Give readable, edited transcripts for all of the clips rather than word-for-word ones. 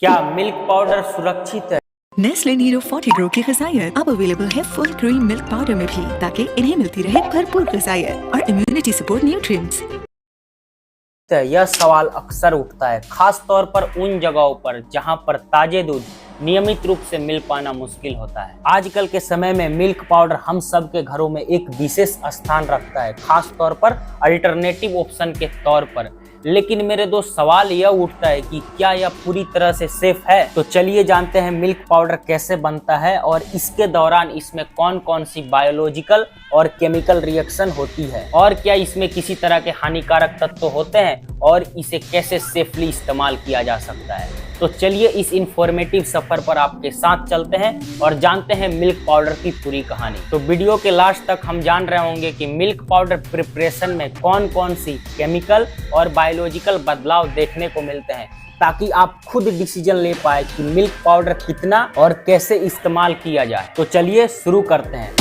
क्या milk powder सुरक्षित है? नेस्ले नीरो 40 ग्रो की ग़िज़ाइयत अब अवेलेबल है फुल क्रीम मिल्क पाउडर में भी, ताकि इन्हें मिलती रहे भरपूर ग़िज़ाइयत और इम्यूनिटी सपोर्ट न्यूट्रिएंट्स। यह सवाल अक्सर उठता है, खास तौर पर उन जगहों पर जहां पर ताजे दूध नियमित रूप से मिल पाना मुश्किल होता है। आजकल के समय में मिल्क पाउडर हम सब के घरों में एक विशेष स्थान रखता है, खास तौर पर अल्टरनेटिव ऑप्शन के तौर पर। लेकिन मेरे दोस्त, सवाल यह उठता है कि क्या यह पूरी तरह से सेफ है? तो चलिए जानते हैं मिल्क पाउडर कैसे बनता है और इसके दौरान इसमें कौन कौन सी बायोलॉजिकल और केमिकल रिएक्शन होती है, और क्या इसमें किसी तरह के हानिकारक तत्व होते हैं और इसे कैसे सेफली इस्तेमाल किया जा सकता है। तो चलिए इस इंफॉर्मेटिव सफर पर आपके साथ चलते हैं और जानते हैं मिल्क पाउडर की पूरी कहानी। तो वीडियो के लास्ट तक हम जान रहे होंगे कि मिल्क पाउडर प्रिपरेशन में कौन कौन सी केमिकल और बायोलॉजिकल बदलाव देखने को मिलते हैं, ताकि आप खुद डिसीजन ले पाए कि मिल्क पाउडर कितना और कैसे इस्तेमाल किया जाए। तो चलिए शुरू करते हैं।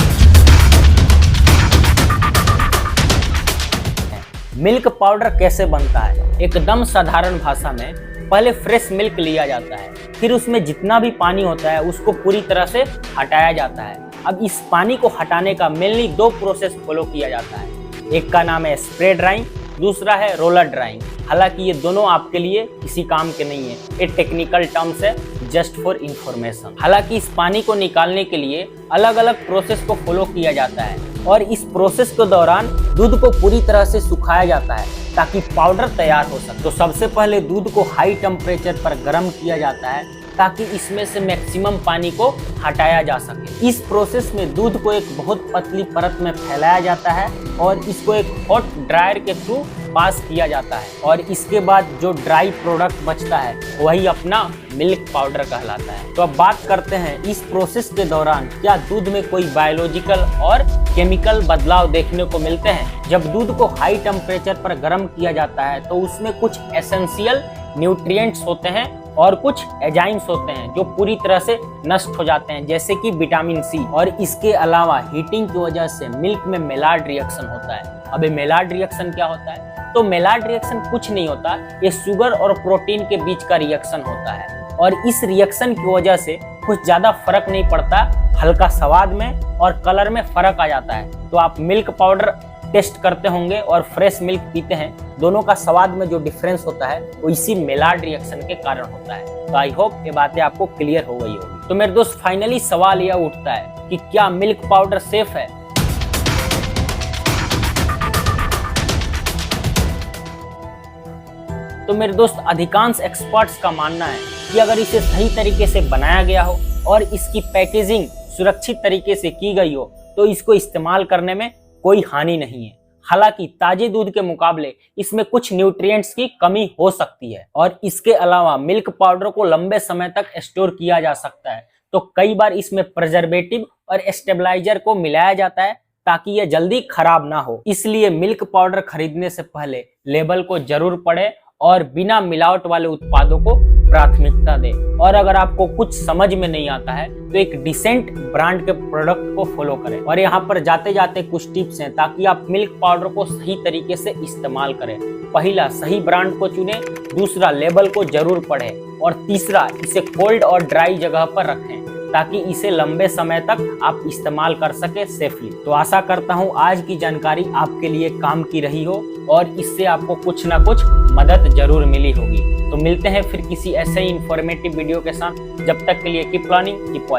मिल्क पाउडर कैसे बनता है? एकदम साधारण भाषा में, पहले फ्रेश मिल्क लिया जाता है, फिर उसमें जितना भी पानी होता है उसको पूरी तरह से हटाया जाता है। अब इस पानी को हटाने का मेनली दो प्रोसेस फॉलो किया जाता है। एक का नाम है स्प्रे ड्राइंग, दूसरा है रोलर ड्राइंग। हालांकि ये दोनों आपके लिए किसी काम के नहीं है, ये टेक्निकल टर्म्स है, जस्ट फॉर इंफॉर्मेशन। हालांकि इस पानी को निकालने के लिए अलग अलग प्रोसेस को फॉलो किया जाता है और इस प्रोसेस के दौरान दूध को पूरी तरह से सुखाया जाता है ताकि पाउडर तैयार हो सके। तो सबसे पहले दूध को हाई टेम्परेचर पर गर्म किया जाता है ताकि इसमें से मैक्सिमम पानी को हटाया जा सके। इस प्रोसेस में दूध को एक बहुत पतली परत में फैलाया जाता है और इसको एक हॉट ड्रायर के थ्रू पास किया जाता है, और इसके बाद जो ड्राई प्रोडक्ट बचता है वही अपना मिल्क पाउडर कहलाता है। तो अब बात करते हैं इस प्रोसेस के दौरान क्या दूध में कोई बायोलॉजिकल और केमिकल बदलाव देखने को मिलते हैं। जब दूध को हाई टेम्परेचर पर गर्म किया जाता है तो उसमें कुछ एसेंशियल न्यूट्रिएंट्स होते हैं और कुछ एंजाइम्स होते हैं जो पूरी तरह से नष्ट हो जाते हैं, जैसे कि विटामिन सी। और इसके अलावा हीटिंग की वजह से मिल्क में मेलार्ड रिएक्शन होता है। अब ये मेलार्ड रिएक्शन क्या होता है? तो मेलार्ड रिएक्शन कुछ नहीं होता, ये शुगर और प्रोटीन के बीच का रिएक्शन होता है, और इस रिएक्शन की वजह से कुछ ज्यादा फर्क नहीं पड़ता, हल्का स्वाद में और कलर में फर्क आ जाता है। तो आप मिल्क पाउडर टेस्ट करते होंगे और फ्रेश मिल्क पीते हैं, दोनों का स्वाद में जो डिफरेंस होता है वो इसी मेलार्ड रिएक्शन के कारण होता है। तो आई होप ये बातें आपको क्लियर हो गई होगी। तो मेरे दोस्त, फाइनली सवाल यह उठता है कि क्या मिल्क पाउडर सेफ है? तो मेरे दोस्त, अधिकांश एक्सपर्ट्स का मानना है कि अगर इसे सही तरीके से बनाया गया हो और इसकी पैकेजिंग सुरक्षित तरीके से की गई हो तो इसको इस्तेमाल करने में कोई हानि नहीं है। हालांकि ताजे दूध के मुकाबले इसमें कुछ न्यूट्रिएंट्स की कमी हो सकती है, और इसके अलावा मिल्क पाउडर को लंबे समय तक स्टोर किया जा सकता है। तो कई बार इसमें प्रिजर्वेटिव और स्टेबलाइजर को मिलाया जाता है ताकि यह जल्दी खराब ना हो। इसलिए मिल्क पाउडर खरीदने से पहले लेबल को जरूर पढ़े और बिना मिलावट वाले उत्पादों को प्राथमिकता दें। और अगर आपको कुछ समझ में नहीं आता है तो एक डिसेंट ब्रांड के प्रोडक्ट को फॉलो करें। और यहाँ पर जाते जाते कुछ टिप्स हैं ताकि आप मिल्क पाउडर को सही तरीके से इस्तेमाल करें। पहला, सही ब्रांड को चुनें। दूसरा, लेबल को जरूर पढ़ें। और तीसरा, इसे कोल्ड और ड्राई जगह पर रखें ताकि इसे लंबे समय तक आप इस्तेमाल कर सके सेफली। तो आशा करता हूँ आज की जानकारी आपके लिए काम की रही हो और इससे आपको कुछ ना कुछ मदद जरूर मिली होगी। तो मिलते हैं फिर किसी ऐसे ही इंफॉर्मेटिव वीडियो के साथ। जब तक के लिए कीप लर्निंग, कीप